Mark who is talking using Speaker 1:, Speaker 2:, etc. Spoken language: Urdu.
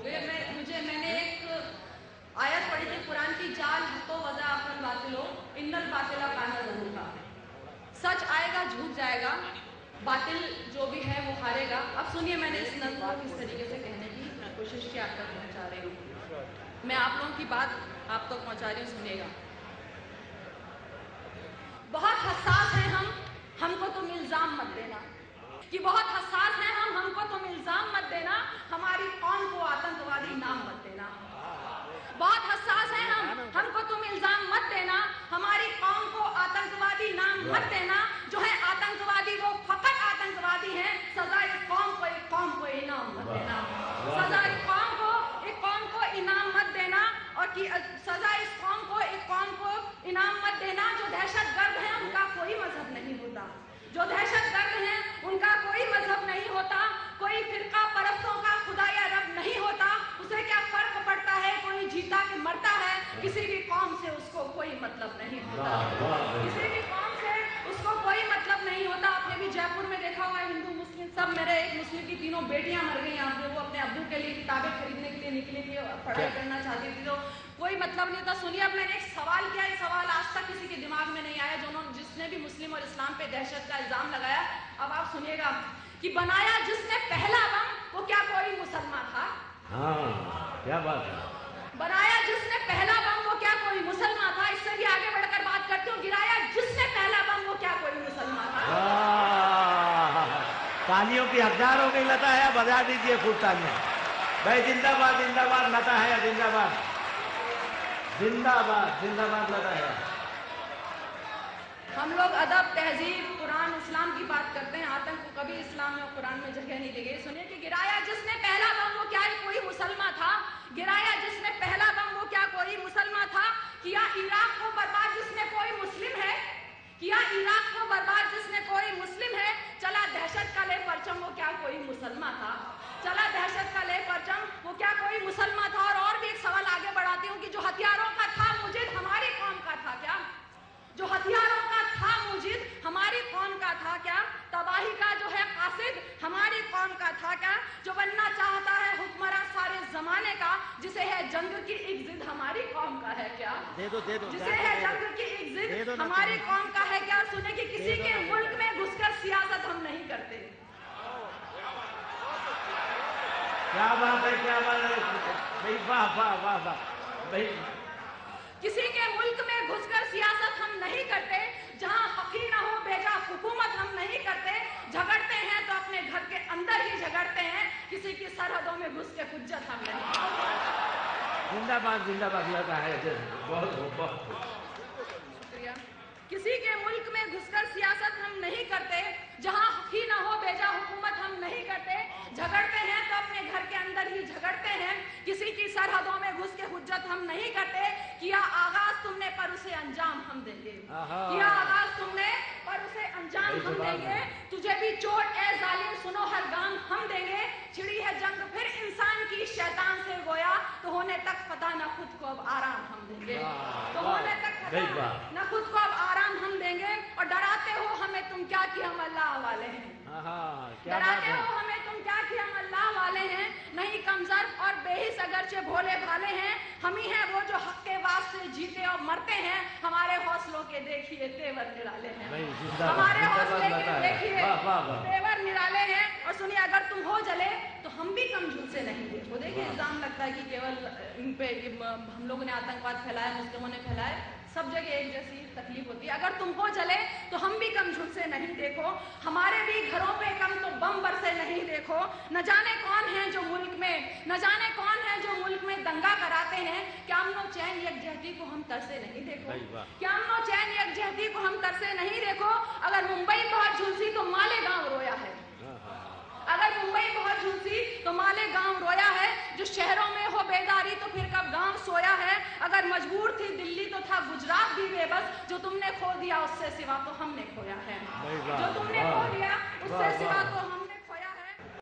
Speaker 1: گے. میں نے ایک آیت پڑھی تھی قرآن کی, جال تو وضع اپن باطلو ان الباطلہ کانا ظہوقا. سچ آئے گا, جھوٹ جائے گا, باطل جو بھی ہے وہ ہارے گا. اب سنیے, میں نے اس نظم کو کس طریقے سے کہنے کی کوشش کی, آپ تک پہنچا رہی ہوں. میں آپ لوگوں کی بات آپ تک پہنچا رہی ہوں, سنیے گا. بہت حساس ہیں ہم کو تم الزام مت دینا, کہ بہت حساس ہیں ہم کو تم الزام مت دینا, ہماری قوم کو آتنکوادی نام مت دینا. بہت حساس ہیں ہم کو تم الزام مت دینا, ہماری قوم کو آتنکوادی نام مت دینا. جو ہے آتنکوادی وہ فقط آتنکوادی ہیں, سزا اس قوم کو انعام مت دینا. سزا اس قوم کو انعام مت دینا, اور سزا اس قوم کو انعام مت دینا. جو دہشت گرد ہیں ان کا کوئی مذہب نہیں ہوتا, جو دہشت گرد ہیں ان کا کوئی مذہب نہیں ہوتا, کوئی فرقہ پرستوں کا خدا یا رب نہیں ہوتا. اسے کیا فرق پڑتا ہے کوئی جیتا کہ مرتا ہے, کسی بھی قوم سے اس کو کوئی مطلب نہیں ہوتا, کسی بھی قوم سے اس کو کوئی مطلب نہیں ہوتا. آپ نے بھی جے پور میں دیکھا ہوا ہے, ہندو مسلم سب, میرے ایک مسلم کی تینوں بیٹیاں مر گئی یہاں پہ, وہ اپنے ابو کے لیے کتابیں خریدنے کے لیے نکلی تھی, پڑھائی کرنا چاہتی تھی, تو کوئی مطلب نہیں تھا. سنیے, اب میں نے ایک سوال کیا, یہ سوال آج تک کسی کے دماغ میں نہیں آیا جس نے بھی مسلم اور اسلام پہ دہشت کا الزام لگایا. اب آپ سنیے گا کہ بنایا جس نے پہلا بم وہ کیا کوئی مسلمان تھا؟
Speaker 2: ہاں, کیا بات ہے.
Speaker 1: بنایا جس نے پہلا بم وہ کیا کوئی مسلمان تھا؟ اس سے بھی آگے بڑھ کر بات کرتے ہوں, گرایا جس نے پہلا بم وہ کیا کوئی مسلمان تھا؟
Speaker 2: تالیوں کی حقدار ہو گئی لتا ہے, بجا دیجئے خوب تالیاں. بھائی زندہ باد, زندہ باد لتا ہے, زندہ باد, زندہ باد, زندہ باد لتا ہے.
Speaker 1: ہم لوگ ادب, تہذیب, قرآن, اسلام کی بات کرتے ہیں, آتنک کو کبھی اسلام میں اور قرآن میں جگہ نہیں دی گئی. سنیے کہ گرایا جس نے پہلا بم وہ کیا کوئی مسلمان تھا؟ گرایا جس نے پہلا بم وہ کیا کوئی مسلمان تھا؟ کیا عراق کو برباد جس نے کوئی مسلم ہے؟ کیا عراق کو برباد جس نے کوئی مسلم ہے؟ چلا دہشت کا لے پرچم وہ کیا کوئی مسلمان تھا؟ چلا دہشت کا لے پرچم وہ کیا کوئی مسلمان تھا؟ اور بھی ایک سوال آگے بڑھاتی ہوں کہ جو ہتھیاروں کا تھا مجید ہماری قوم کا تھا کیا؟ جو ہتھیاروں کا تھا مجید ہماری قوم کا تھا کیا؟ تباہی کا جو ہے قاصد ہماری قوم کا تھا کیا؟ جو بننا چاہتا ہے حکمراں سارے زمانے کا, جسے ہے جنگ کی ایک ضد ہماری قوم کا ہے کیا؟ جسے ہے جنگ کی ایک ضد ہماری قوم کا ہے کیا؟ سنے کہ کسی کے ملک میں گھس کر سیاست ہم نہیں کرتے.
Speaker 2: کیا بات ہے, کیا بات ہے, واہ واہ واہ واہ.
Speaker 1: کسی کے ملک میں گھس کر سیاست ہم نہیں کرتے, جہاں حقی نہ ہو بیجا حکومت ہم نہیں کرتے. جھگڑتے ہیں تو اپنے گھر کے اندر ہی جھگڑتے ہیں, کسی کی سرحدوں میں گھس کے حجت ہم نہیں کرتے.
Speaker 2: زندہ باد لتا ہے, بہت بہت
Speaker 1: شکریہ. کسی کے ملک میں گھس کر سیاست ہم نہیں کرتے, جہاں حقی نہ ہو بیجا حکومت ہم نہیں کرتے. جھگڑتے ہیں تو اپنے گھر کے اندر ہی جھگڑتے ہیں, کسی کی سرحدوں میں گھس کے حجت ہم نہیں کرتے. کیا آغاز تم نے پر اسے انجام ہم دیں گے, کیا آغاز تم نے پر اسے انجام ہم دیں گے. تجھے بھی چوٹ اے ظالم سنو ہر گام ہم دیں گے. چھڑی ہے جنگ پھر انسان کی شیطان سے گویا, تو ہونے تک فتح نہ خود کو اب آرام ہم دیں گے. تو ہونے تک فتح نہ خود کو اب آرام ہم دیں گے. اور ڈراتے ہو ہمیں تم کیا کہ ہم اللہ والے ہیں, ڈراتے ہو ہمیں تم کیا کہ ہم اللہ والے ہیں. نہیں کمزور اور بے حس اگرچہ بھولے بھالے ہیں, ہم ہی ہیں وہ جو حق کے واسطے جیتے اور مرتے ہیں. ہمارے حوصلوں کے دیکھیے تیور نرالے ہیں, ہمارے حوصلے کے دیکھیے تیور نرالے ہیں. اور سنیے, اگر تم ہو جلے تو ہم بھی کم جھوٹ سے نہیں دیکھو. دیکھیے الزام لگتا ہے کہ کیول ان پہ ہم لوگوں نے آتنکواد پھیلایا, مسلموں نے پھیلایا, سب جگہ ایک جیسی تکلیف ہوتی ہے. اگر تم ہو جلے تو ہم بھی کم جھوٹ سے نہیں دیکھو, ہمارے بھی گھروں پہ کم تو بم برسے نہیں دیکھو. نہ جانے کون ہیں جو ملک میں, نہ جانے کون ہیں جو ملک میں دنگا کراتے ہیں. کیا امن و چین یکجہتی کو ہم ترسے نہیں دیکھو, کیا امن و چین یکجہتی کو ہم ترسے نہیں دیکھو. اگر ممبئی بہت جھلسی تو مالیگاؤں رویا ہے, اگر ممبئی بہت جھلسی تو مالیگاؤں رویا ہے. جو شہروں میں ہو بیداری تو پھر کب گاؤں سویا ہے. اگر مجبور تھی دلی تو تھا گجرات بھی بے بس, جو تم نے کھو دیا اس سے سوا تو ہم نے کھویا ہے, جو تم نے کھو دیا اس سے سوا تو ہم